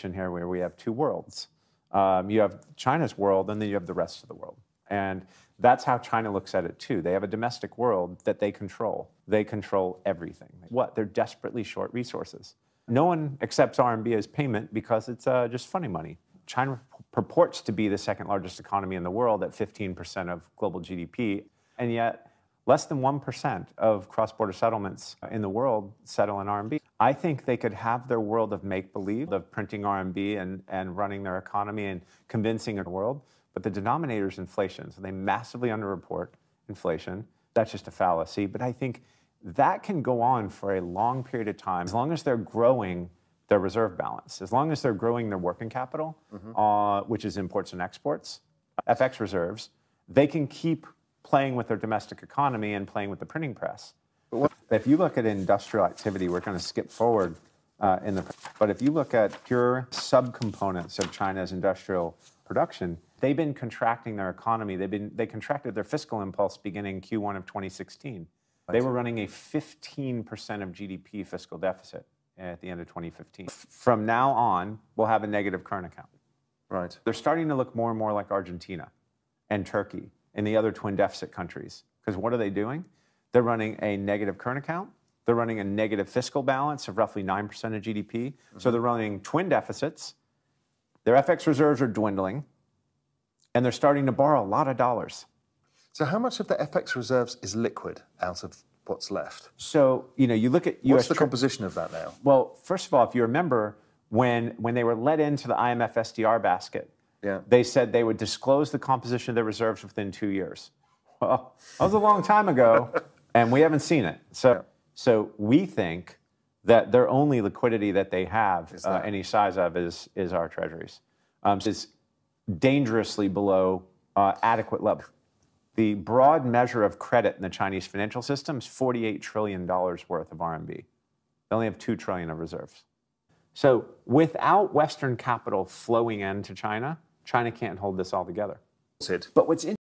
situation here where we have two worlds. You have China's world, and then you have the rest of the world. And that's how China looks at it, too. They have a domestic world that they control. They control everything. What? They're desperately short resources. No one accepts RMB as payment because it's just funny money. China purports to be the second largest economy in the world at 15% of global GDP, and yet less than 1% of cross-border settlements in the world settle in RMB. I think they could have their world of make-believe, of printing RMB and running their economy and convincing the world, but the denominator is inflation, so they massively underreport inflation. That's just a fallacy, but I think that can go on for a long period of time, as long as they're growing their reserve balance, as long as they're growing their working capital, which is imports and exports, FX reserves, they can keep playing with their domestic economy and playing with the printing press. If you look at industrial activity, we're going to skip forward but if you look at pure subcomponents of China's industrial production, they've been contracting their economy. They contracted their fiscal impulse beginning Q1 of 2016. They were running a 15% of GDP fiscal deficit at the end of 2015. From now on, we'll have a negative current account. Right. They're starting to look more and more like Argentina and Turkey and the other twin deficit countries. Because what are they doing? They're running a negative current account. They're running a negative fiscal balance of roughly 9% of GDP. So they're running twin deficits. Their FX reserves are dwindling. And they're starting to borrow a lot of dollars. So how much of the FX reserves is liquid out of what's left? So, you look at U.S. What's the composition of that now? Well, first of all, if you remember, when they were let into the IMF SDR basket, they said they would disclose the composition of their reserves within 2 years. Well, that was a long time ago, and we haven't seen it. So we think that their only liquidity that they have any size of is our treasuries. It's dangerously below adequate level. The broad measure of credit in the Chinese financial system is $48 trillion worth of RMB. They only have $2 trillion of reserves. So without Western capital flowing into China, China can't hold this all together. But what's